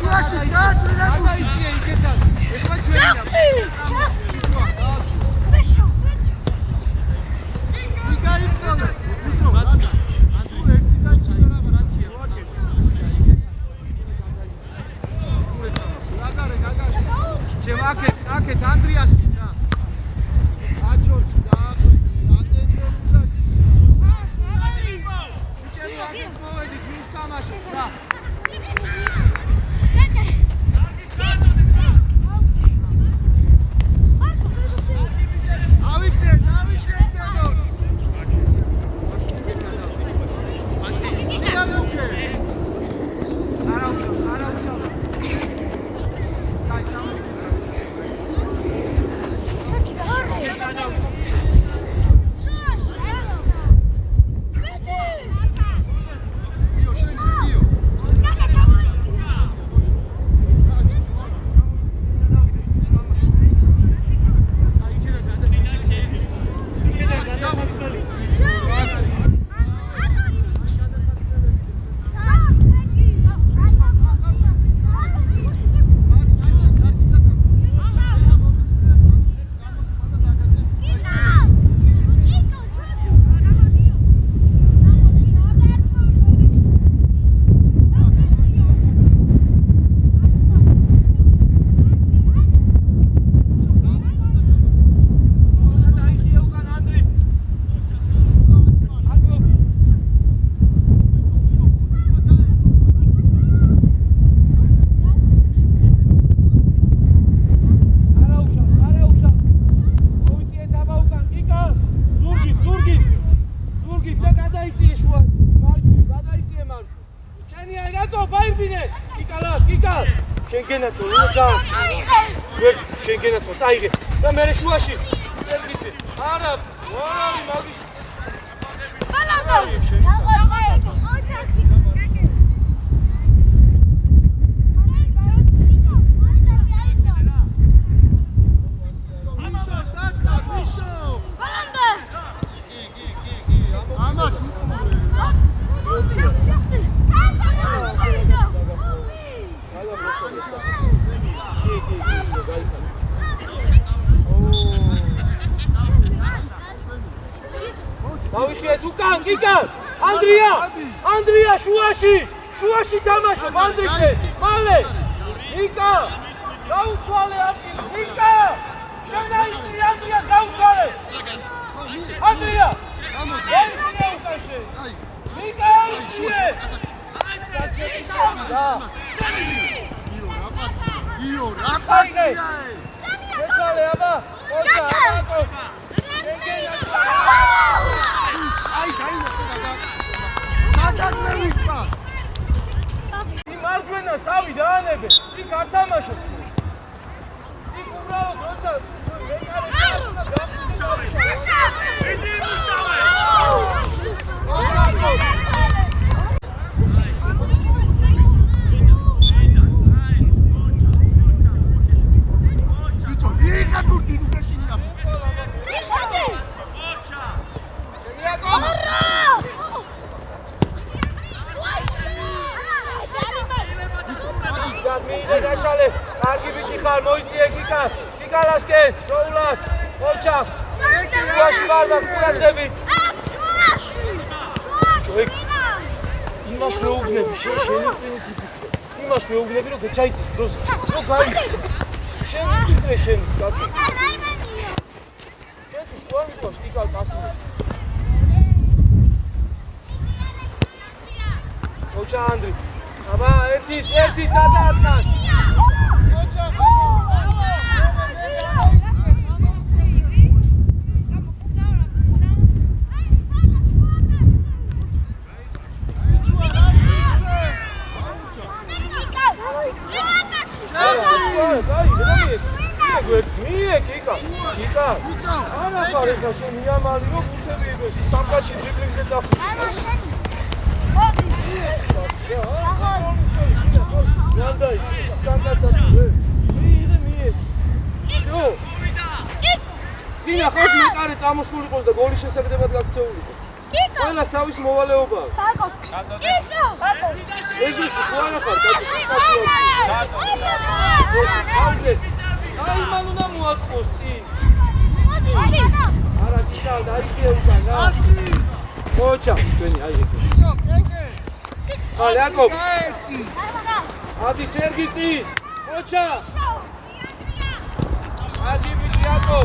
Shurash წაიღე და მე შუაში წერგისი არა ვარავი მაგის ბალანდა Andrea შუაში თამაშობ ანდრიშე მალე ნიკა გაუცვალე ნიკა შენაიწი ანდრიას გაუცვალე ანდრია ნიკა აიჩიე იო რაპასია ეცვალე აბა მარჯვენას თავი დაანებე, იქ არ თამაშობ. იქ უბრალოდ როცა მოიწიე გიკა ლასკენ ჯოულად ოჩა შუაში ვარ და კურადები ჯოი იმას ვეუბნები შენი პრინციპი იმას ვეუბნები რომ გაჩაიწი დროს რო გაიწი შენი ფიქრე შენი კაცი ეს სკოლა მიყავს გიკა კაცი ოჩა ანდრი აბა ერთი წადაარდნას გიკა არა ხარეკა შენ მიამალი რომ ბუთები იბეს სამკაცი დრიბლინგზე დაფი რანდაი სამკაცად მიეც შო გინა ხოს მეკარე წამოსულიყოს და გოლის შესაგდებად გაქცეულიყო ყველას თავის მოვალეობაა გიკა ეჟუში ხო არა ხარ კაცი აკოს წინ. არა კიდევ დაიხია უკან რა. ხოჩა ჩვენი აი ეგ. ალე აკო. ადი სერგი წინ. ხოჩა. ადი ბიჭი აკო.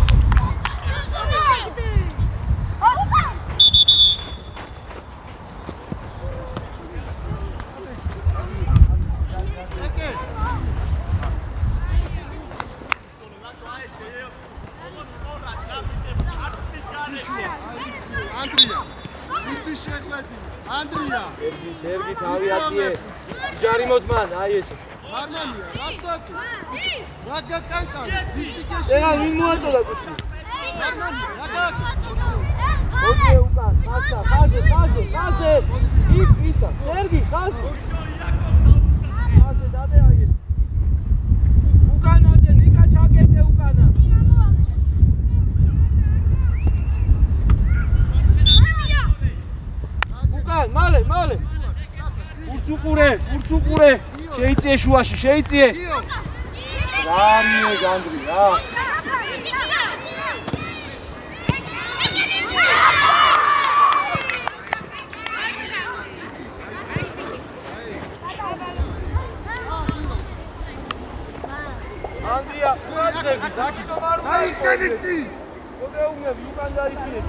Andrea. სერგი თავი აწიე. ჯარი მოწმან აი ეს. Armania, rasaki. Raga kankan. Zisikesh. ენა ვინ მოაწოდა კუჩი? Armania, raga. ოცე უკან, ხასა, ხაზე. იქ ისა, სერგი, ხაზე. ხაზე დადე აი ეს. უკანაზე ნიკა ჩაკეტე უკანა. უკან, მალე. ურცუყურე. შეიწიე შუაში, შეიწიე. რამე განდრი რა. ანდრია, ყურადღები, დაკიდო მარუხი. Aixeniti. მოდეუნები უკან დაიხიეთ.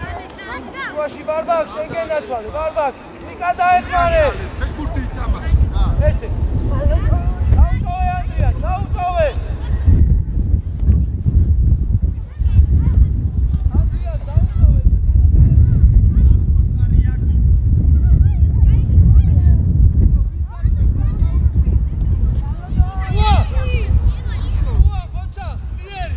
შუაში ბარბაკ, შენგენ აცვალე, ბარბაკ. ნიკა დაეხმარე. Ekbuti tama. ესე. დაუწოვე ანდრია, დაუწოვე. ანდრია, დაუწოვე. ხოჩა, მიერი.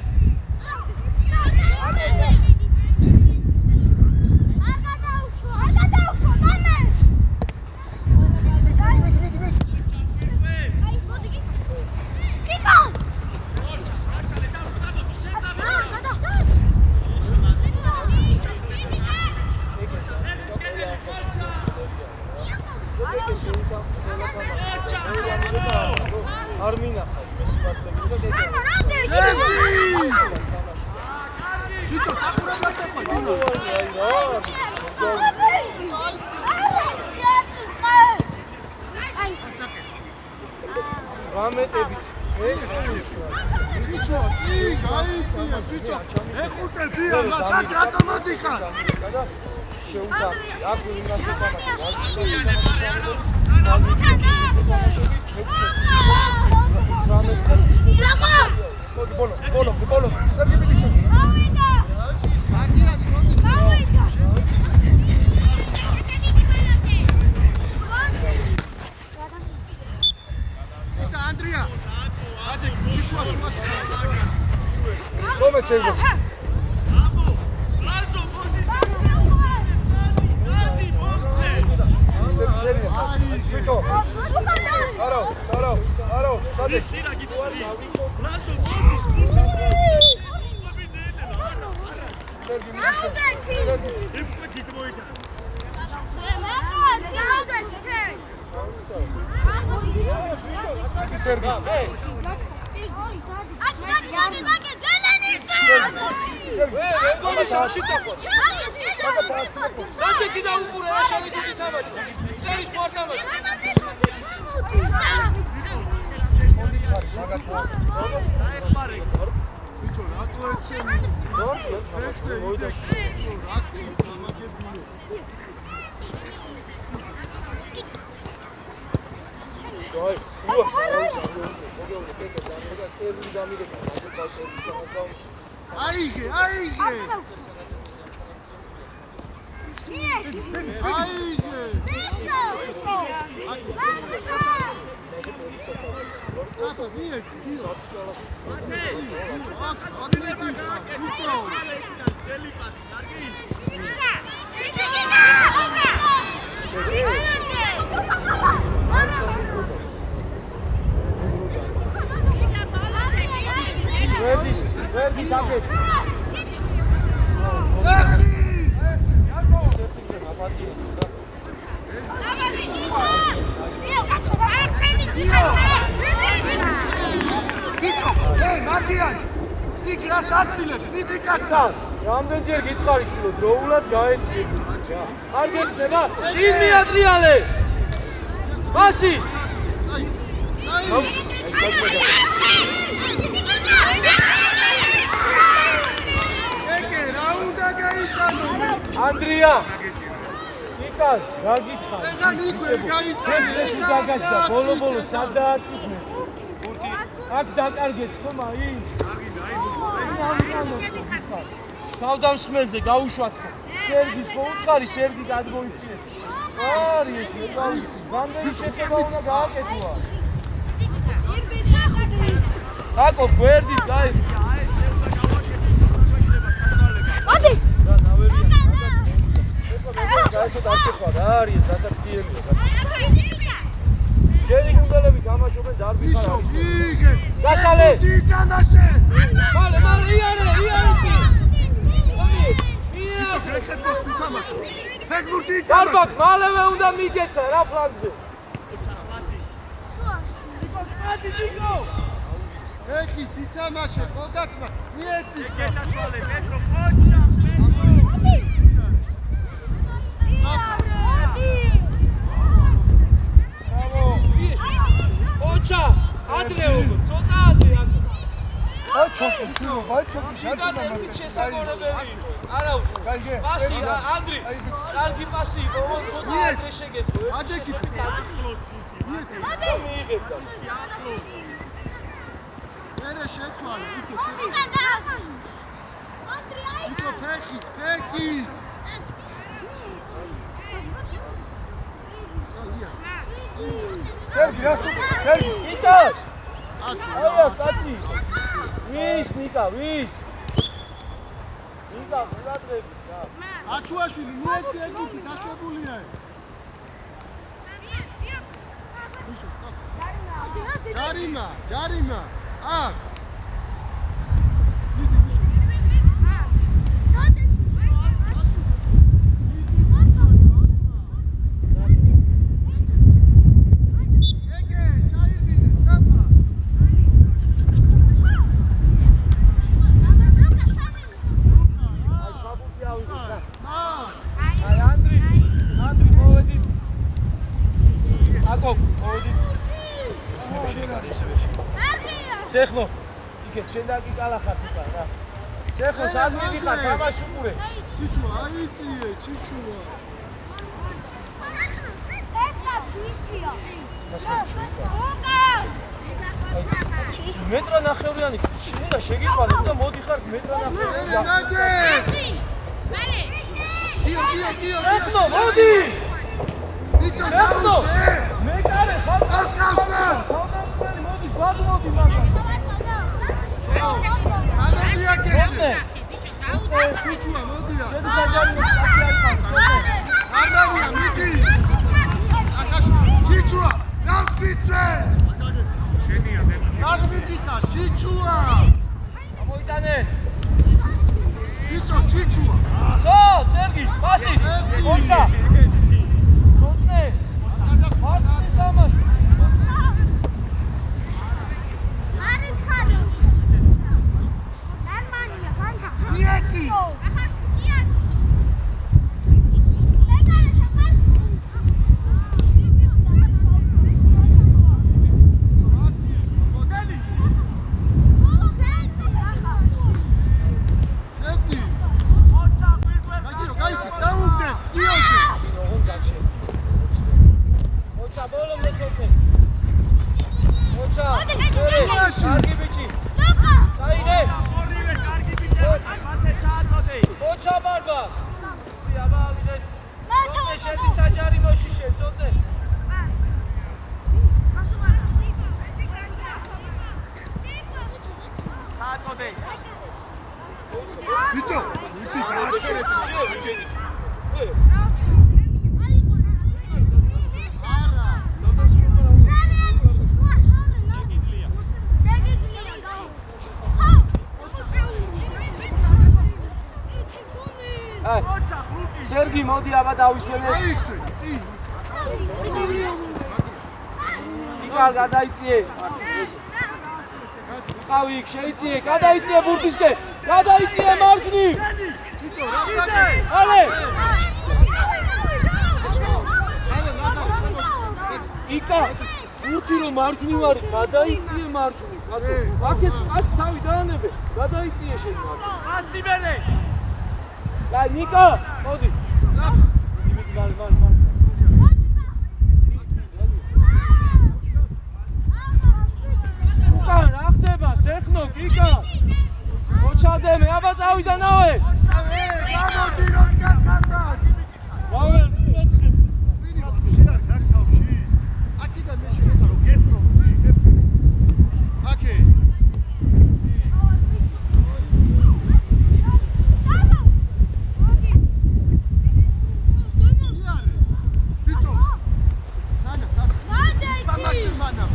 Armina. Bicho, sakura gacha padino. Rametები. Bicho, bicho. Ekute bia, masak rato modikhan. შეუდა. აქ იმას ბოლო. სერგი ბიჭი. Isa Andrea. Aje kichwa shua. მომეცეიგო. Bicho. Aro. Sade. Sergi. კიდე უყურე რა შევიდოდი თამაშო. ტენის მარტამაში. Bicho, rato etseni. Ekste ide. Rato amajebilo. Dai, Aige. Rato, viec, dio. Verdi, takes. მიდი გრას აცილებ, მიდი კაცო. რამდენჯერ გითხარი შვილო, დროულად გაეციე. არ გეცნება? წინი ადრიალე. მასი. ეგე რა უნდა გაიტანო? ანდრია. იკა, რა გითხარ? ეხლა იქვე გაიტანო. ეს გაგაჩა, ბოლო სად დააკისმე? აქ დაკარგეთ ხომა ის. თავდამსხმელზე გაუშვათ ხო? სერგის ხო უთხარი, სერგი გადმოიწიეს. არი ეს მე გავიცი. რამდენი შეხება უნდა გააკეთვა? აკო გვერდი დაი. მოდი. და ნავერია. ეს დაიწყო რა არის დასაქციელია. შენი გუნდელები თამაშობენ დარბის ისო, ხარ. იგე. გასალე. დიტანაშე. მალე იარე. ისო გრეხეთ მოთამაშო. ფეგურდი დარბაკ მალევე უნდა მიგეცა რა ფლანგზე. ეხი დიტანაშე, ხოდათმა. მიეცი. ოჩა, ადრეო, ცოტა ადრე აქ. შეგადები შესაძლებელი იყო. არა უშო. პასი, ანდრი. კარგი პასი იყო, ცოტა ადრე შეგეძლო. ადეკი. მიიღებ და. მერე შეცვალე, იკო ჩემი. იკო ფეხი. სერგი, იკა. აია, კაცი. ვის, ნიკა, ვის? ნიკა, გულადრები რა. აჩუაშვილი, მიეცი ეგეთი დაშვებულია. ჯარიმა. აქ. შეხლო, იქეთ შენ და კი კალახარ თვითონ რა. შეხლო, სად მიდიხარ, თამაშ უყურე. ჩიჩუ, აიწიე, ჩიჩუა. ეს კაცი ისია. მეტრა ნახევრიანი, შენ და შეგიყვანე და მოდიხარ მეტრა ნახევრიანი. ნაგე! მალე. გიო. შეხლო, მოდი! ბიჭო, შეხლო! მე კარე ხარ. არ ხავსა! მოდი, გადმოდი მაგას. ანადია კეთე. მოდი. ჩიჩუა, მოდია. შენ საჯარიმო კაცი არის. ანადია, მიდი. აკაშუ, ჩიჩუა, დავკიცე. შენია მე. სად მიდიხარ, ჩიჩუა? ამოიტანე. ბიჭო, ჩიჩუა. სერგი, პასი. ოჩა. ცოტნე. მარცხნივ თამაში. მიეცი. კარგი ბიჭი. საიდე. ოჩა ბარბა. აბა ვიღე. შენი საჯარიმოში შეწოდე. ბიჭო, მიდი გააჩერე. სერგი, მოდი აბა დავისვენე. აიქცე, წი. იკალ გადაიწიე. ყავი იქ შეიწიე, გადაიწიე ბურთისკენ, გადაიწიე მარჯვნივ. ბიჭო, რა საკეთე? ალე, აი, იკა, ბურთი რომ მარჯვნივ არის, გადაიწიე მარჯვნივ. კაცო, აქეთ კაც თავი დაანებე, გადაიწიე შენ მარჯვნივ. ასი მერე. და ნიკა, მოდი. მან. უკან რა ხდება? სეხნო, კიკა. მოჩადემე, აბა წავიდა ნავე. გამოდი რომ გაკაცად. ნავე, მეთქი. ვინი ვაფშე არ გაქცავში? აქედან მე შეგეთა რომ გესრო. აკე. ბიჭო. სანა. თამაში მანა.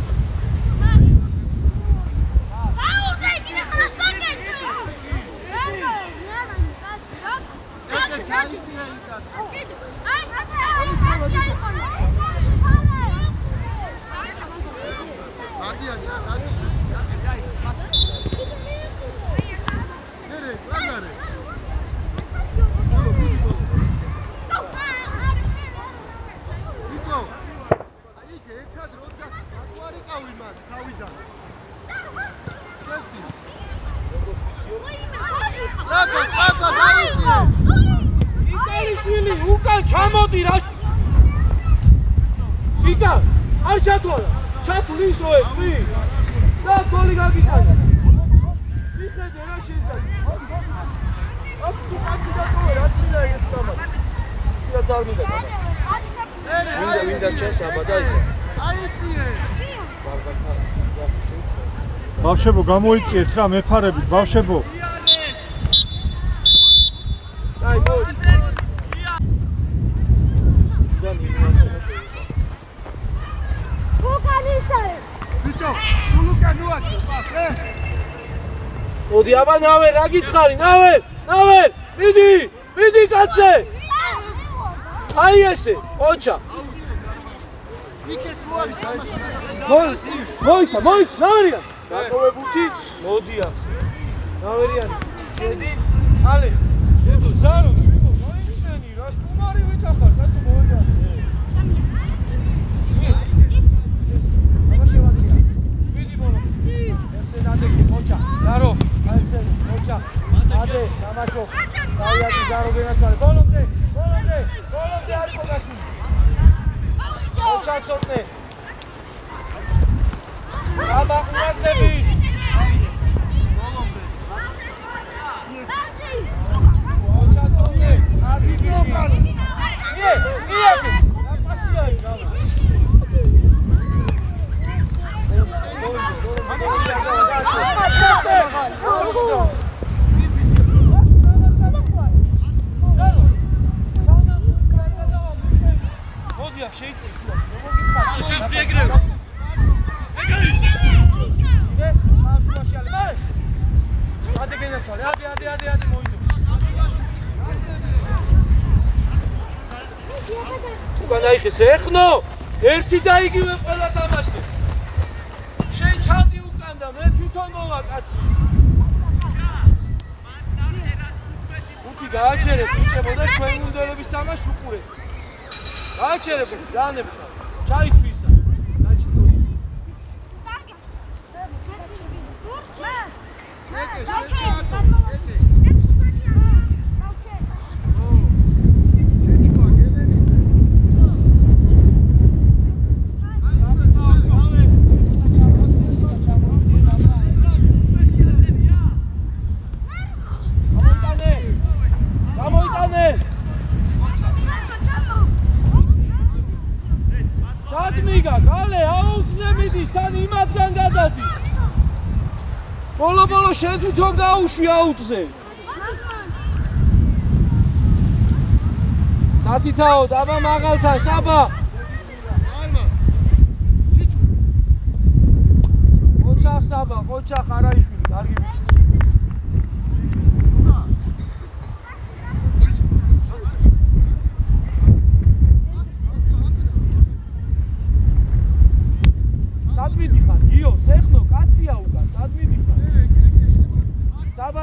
იკალიშვილი, უკან ჩამოდი რა. იკა, არ ჩათვალა. ჩათვლის ოე, ხრი. და გოლი გაგიტანა. მიხედე რა შეიძლება. აქ თუ კაცი დატოვე, რა თქმა ეს თამაში. შეიძლება არ მინდა. მინდა ჩეს აბა და ისე. აიწიე. ბავშვებო გამოიწიეთ რა მეხარებით ბავშვებო აი მოდი ბიჭო, სულ უკან ნუაკი, პას, მოდი აბა ნავე რა გითხარი ნავე მიდი კაცე აი ესე ოჩა იქეთ ნუარი თამაში. მოიცა ნავერია დატოვებუთი მოდია ნავერიანი შედი ალე შედო ზარო შვიდო მოიხსენი რა სტუმარი ვიჭახარ კაცო მოიგა Zaro, ajde, moća, ajde, namačo, ajde, Zaro, genatale, bolomde, ajde, pogasi. Moća, cotne. Aba, na sebi. Moća, cotne, ajde, nije ti, napasijaj, nama. მოდია შეიძლება შუა მოგიხარ შეგრევ იგე ამ შუაში ალე მარე ადე გენაცვალე ადე მოიდო უკან აიხეს ეხნო ერთი და იგივე ყველა თამაში შენ ჩადი უკან და მე თვითონ მოვა კაცი უთი გააჩერეთ ბიჭებო და თქვენ უნდელობის თამაშს უყურეთ გააჩერეთ განებით ჩაიცვისა ბოლო შენ თვითონ გაუშვი აუტზე. დათითაო, დაბა მაღალთან, საბა. არმა. ჩიჩუ. ოჩახ საბა, ოჩახ არაიშვილი, კარგი. სადმიდიხარ, გიო, სეხნო, კაცია უკან, სადმიდიხარ.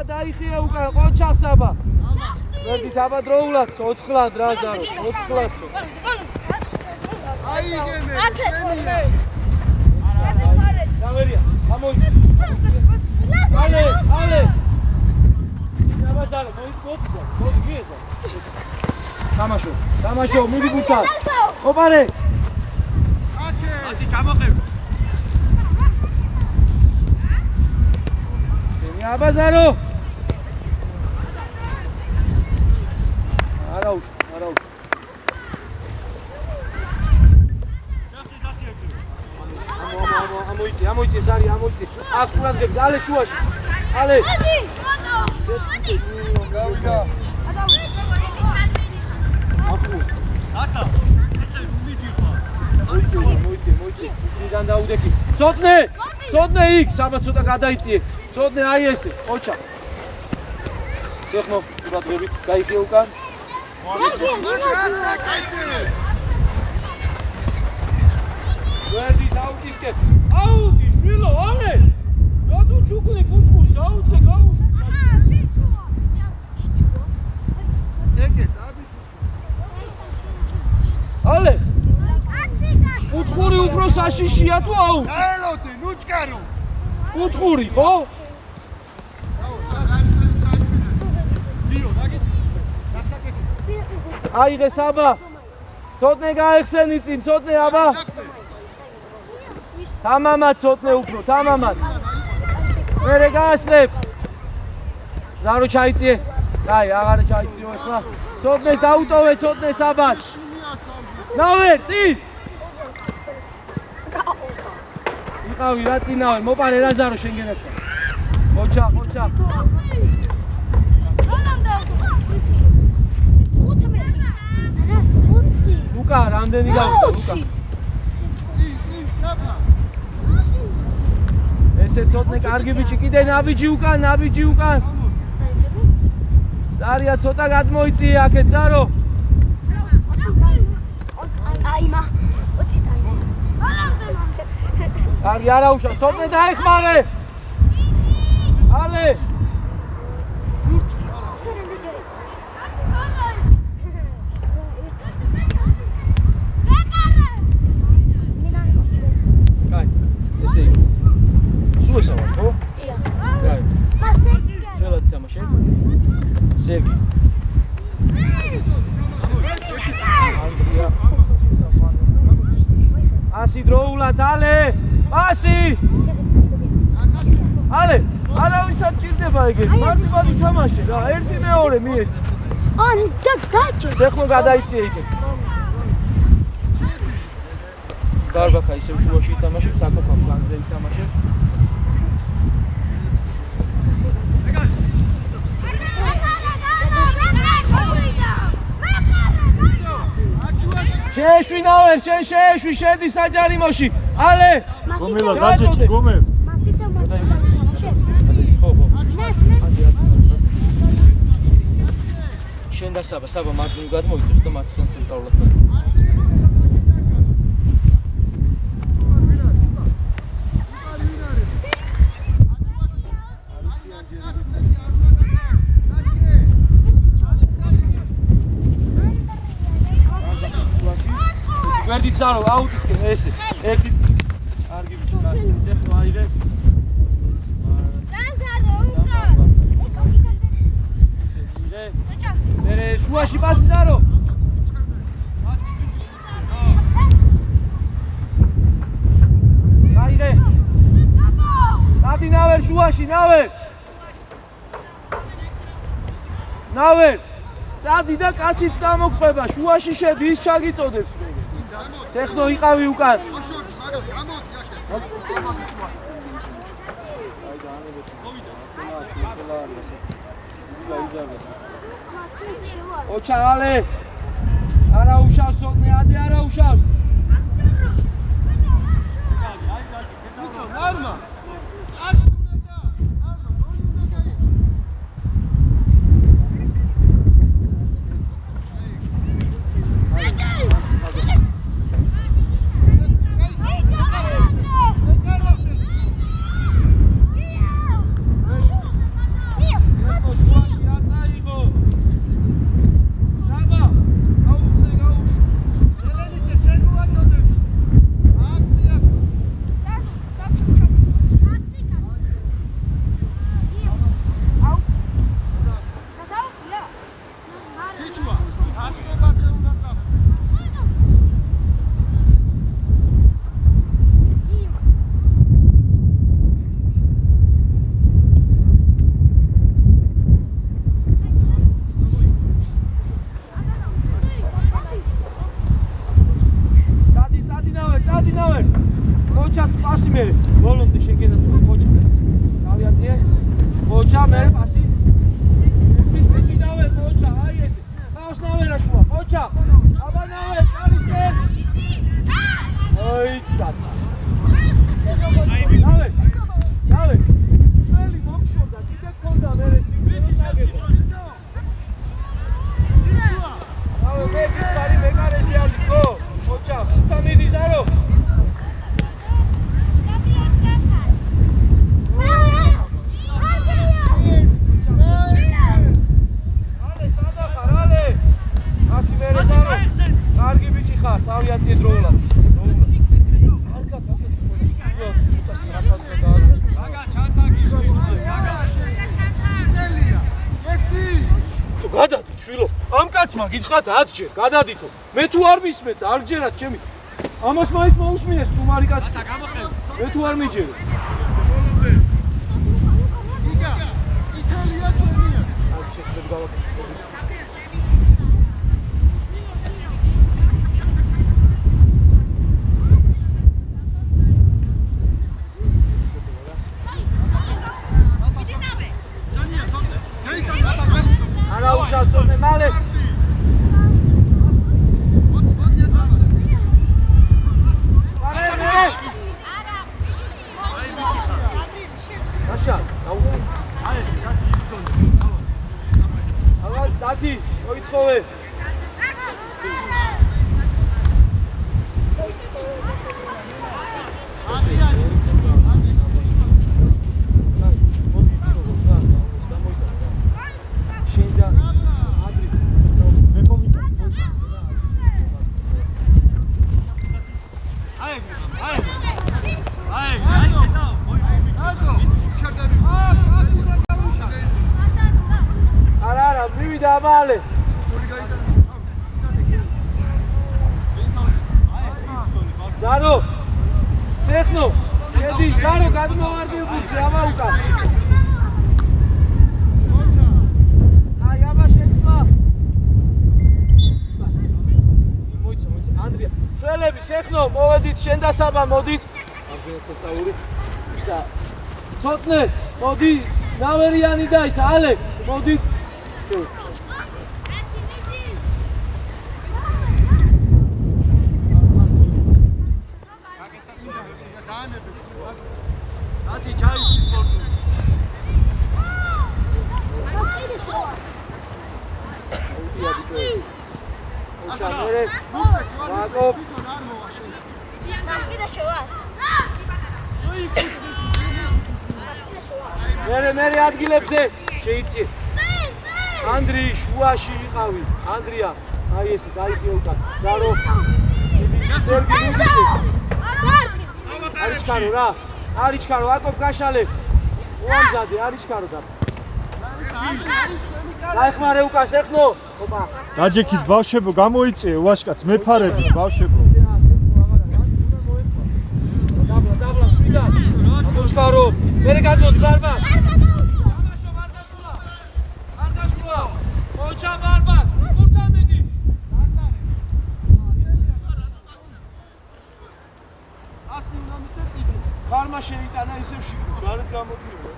დაიხია უკან ყოჩა საბა. ვერდით აბადროულად ცოცხლად რა ზარო, ცოცხლადო. აიგენე. გამერია, გამოიწ. ალე. აბაზარო, მოიწოცა, მოიგიესა. თამაშო, მიდი ბუთა. ოპარე. აკი ჩამოყევ. აბაზარო. არაუ. ამოიწე, ზარი, ამოიწე. აკურად გებს, ალე შუაში. ალე. მოდი. გავიდა. აკა, ესე მიდი ხარ. მოიწე. იქიდან დაუდექი. ცოტნე იქ, საბა ცოტა გადაიწიე. ცოტნე აი ესე, ყოჩა. შეხმო, ურადღებით, გაიხია უკან. ვერდი დაუკისკეს. აუტი, შვილო, ალე. რატო ჩუქნი კუთხურს, აუძე გაუშვი. ეგეთ, ადი. ალე. კუთხური უფრო საშიშია თუ აუ? დაელოდე, ნუჭკარო. კუთხური, ხო? აიღე საბა. ცოტნე გაეხსენი წინ, ცოტნე აბა. თამამად ცოტნე უფრო, თამამად. მერე გაასლებ. ზარო ჩაიწიე. აი, აღარ ჩაიწიო ახლა. ცოტნე დაუტოვე, ცოტნე საბას. ნავერ, წინ. იყავი რა წინავე, მოპარე რა ზარო შენგენასა. ხოჩა. ლუკა, რამდენი გავიდა, ლუკა? ესე ცოტნე კარგი ბიჭი, კიდე ნაბიჯი უკან. ზარია ცოტა გადმოიწიე აქეთ, ზარო. აიმა. კარგი, არა უშავ, ცოტნე დაეხმარე. ალე. კაი, ესე იგი. სულ ესა ვარ, ხო? კაი. ძველად თამაშე. სერგი. ასი დროულად, ალე. ასი. ალე, არავისად ჭირდება ეგეთ. მარტივად თამაშე რა, ერთი მეორე მიეცი. დაჭე. ეხლა გადაიწიე ეგეთ. გარბაკა ისევ შუაში ითამაშებს, საკოფა ფლანგზე ითამაშებს. შეეშვი ნავერ, შეეშვი, შედი საჯარიმოში. ალე! გომელა გაჭიქი, გომე. შენ და საბა მარჯვნივ გადმოიწევს და მათგან ცენტრალურად. ვერდით ზარო, აუტისკენ ესე. ერთი კარგი ბიჭი, კარგი. ეხლა აიღე. მერე შუაში პასი ზარო. აიღე. დადი ნავერ შუაში, ნავერ. დადი და კაციც წამოყვება, შუაში შედი, ის ჩაგიწოდებს. ეხლა იყავი უკან. ოჩა ალე. არა უშავს ცოტნე, ადე არა უშავს. ნარმა. ოჩა მე პასი ეჭი დავე ოჩა აი ესე ხავს ნავერა შუა ოჩა აბა ნავე წალისკენ აი დადა ნავე წელი მოგშორდა კიდე გქონდა მე სიმღერა დაგებო ნავე მე გარი მეკარესი არის ხო ოჩა ხუთა მიდის არო ასი მერე დარო კარგი ბიჭი ხარ თავი აწიე დროულად კარგად გაგა ჩანთა გიშვილზე გაგა ესპი თუ გადადი შვილო ამ კაცმა გითხრათ 10 ჯერ გადადითო მე თუ არ მისმეთ არ ჯერათ ჩემი ამას მაინც მოусმინეს თუ მარი კაცი მე თუ არ მიჯერე იგა იტალია ჩვენია არ შეხედავ გავაკეთე Şansone male. Aşağı. Hayır, Allah dati, oitxove. Male. Zaro. Cechno. Jedi, Zaro, gadmovardi ubuci, amaruka. Ay, aba shekla. Moitsa. Andria. Წველები, Cechno, მოведით, შენ და საბა მოდით. აღგეცოტაური. ისა. ცოტნე, მოდი, ნავერიანი და ის ალე, მოდით. მერე ადგილებზე შეიწიე. ანდრი შუაში იყავი. ანდრია, აი ესე დაიწიე უკან. ზარო. სერგი მუდიში. არიჩქარო რა. არიჩქარო, აკობ გაშალე. უამზადე, არიჩქარო და. დაიხმარე უკან Cechno. ოპა. დაჯექით ბავშვებო, გამოიწიე ვაშკაც, მეფარები ბავშვებო. დაბლა, შვიდა. მოშკარო. მერე გადმოდი ბარბა. ოჩა ბარბა, ხუთა მიდი. ასი უნდა მიწეწიდი. ხარმა შეიტანა ისევ შიგნით, გარეთ გამოდიოდა.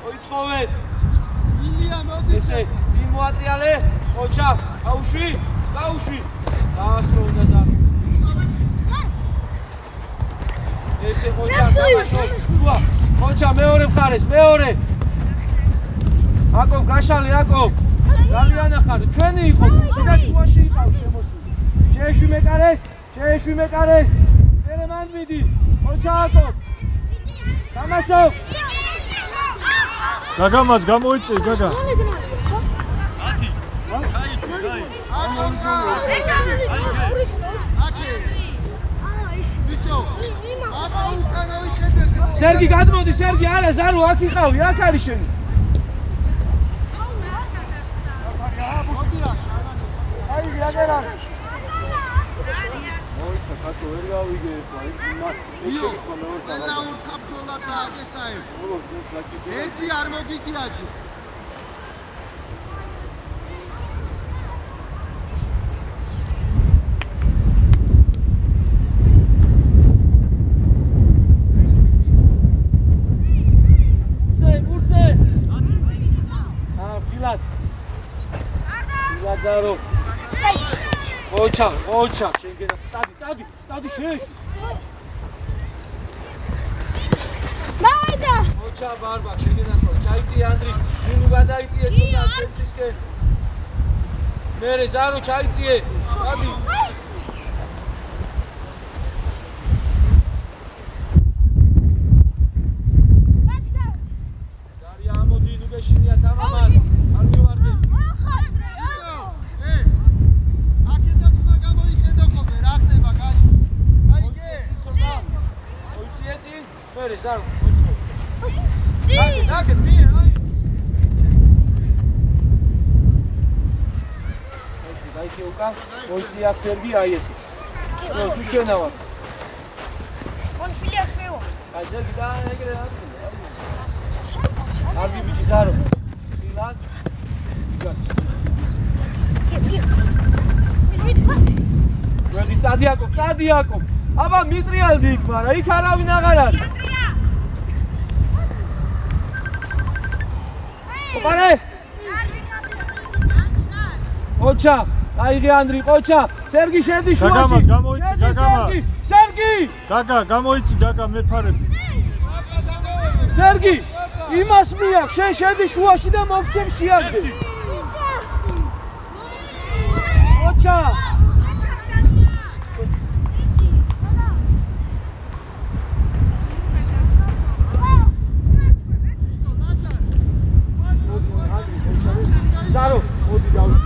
ოიტხოვე. ილია მოდი. ესე, წინ მოატრიალე. ოჩა, აუშვი, გაუშვი. დაასრო უნდა ზარი. ესე ოჩა თამაშო. შუა. ოჩა მეორე მხარეს, მეორე. აკობ გაშალე, აკობ. ძალიან ახარ, ჩვენი იყო, და შუაში იყავ შემოსული. შეეშვი მეკარეს. მერე მან მიდი. ოჩა აკობ. თამაშო. გაგამას გამოიწიე, გაგა. ათი. ჩაიცი, დაი. სერგი გადმოდი, სერგი, არა, ზარო, აქ იყავი, აქ არის შენი. აი, რაგერა. მოიცა, კაცო, ვერ გავიგე ეს, აი, იო, ყველა ურთაბძოლად აგესაებ. ერთი არ მოგიგიაჯი. ზარო. ოჩა, შენგენა. წადი შენ. მაიდა. ოჩა ბარბა, შენგენა თო. ჩაიწი ანდრი, ნინუ გადაიწიე ცოტა ცენტრისკენ. მერე ზარო ჩაიწიე. წადი. ზარი ამოდი ნუ გეშინია თამამად. არ მივარდი. აკეთებს უნდა გამოიხედო ხოლმე, რა ხდება, გაიგე? ოიციეთი, მერე ზარო. Აკეთ, მიე, აი. დაიჭი უკან, მოიცი აქ სერგი აი ესე. ნუ სუჩენა ვარ. კონშილი ახეო. აი სერგი და ეგრე რა. არგი ბიჭი ზარო. ილან. ვედი წადიაკო. აბა მიტრიალდი იქ, მაგრამ იქ არავინ აღარ არის. ოპარე! ოჩა, აიღე ანდრი, ოჩა. სერგი შედი შუაში. გამოიცი, სერგი! გამოიცი, მეფარები. სერგი, იმას მიაქ, შენ შედი შუაში და მოგცემ შეაგდე. ოჩა! ზარო, მოდი დავი.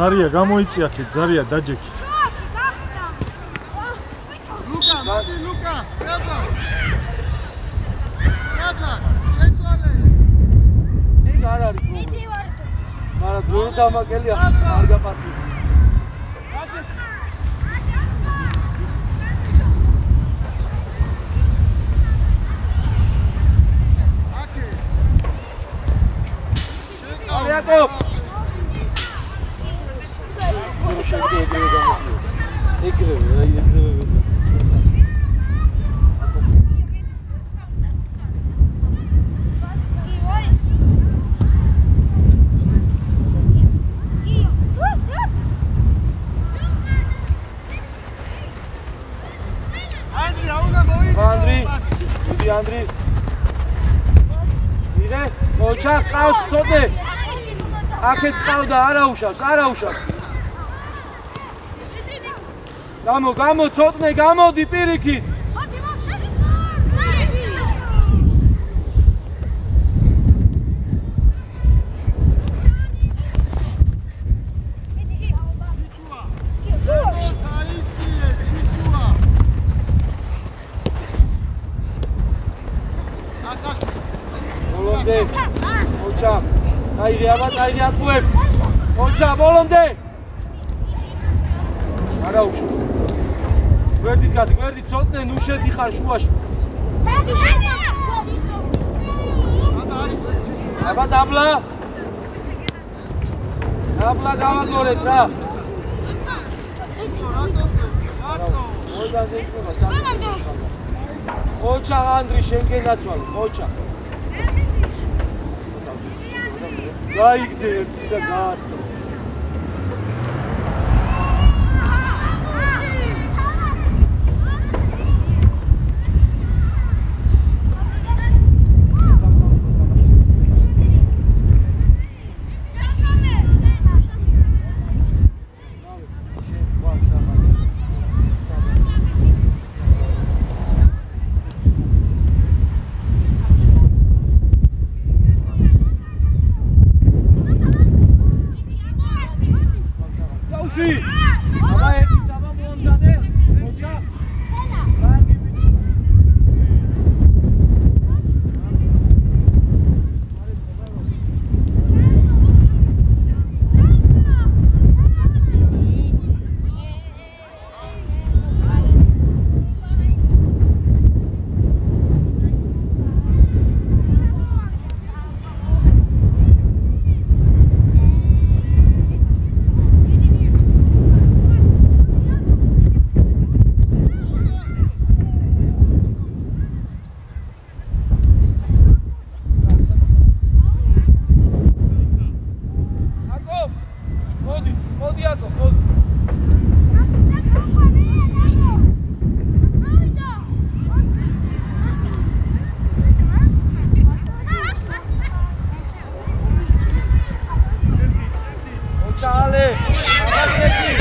ზარია გამოიწი აქეთ, ზარია დაჯექი. ლუკა, აბა. შეცვალე. ეგ არ არის პრობლემა. მაგრამ ძროხი დამაკელია, არ გაპარტი. აკო. ანდრი. ირე, ოჩა ყავს ცოტე. აქეთ ყავდა, არა უშავს. გამო, ცოტნე, გამოდი პირიქით. ოჩა, აიღე ატყუებ. ოჩა, ბოლონდე. არა უშავს. გვერდით ცოტნე, ნუ შედიხარ შუაში. აბა დაბლა გავაგორეთ რა. მოიდაზე იქნება სამი. ოჩა ანდრი შენგენაცვალე, ოჩა. გაიგდე ერთი და გაასწრე. Აბა ერთი წაბა მოამზადე. მოჩა. კარგი ბიჭი. მოდი აკო, მოდი. მოჩალე, აბასეთი.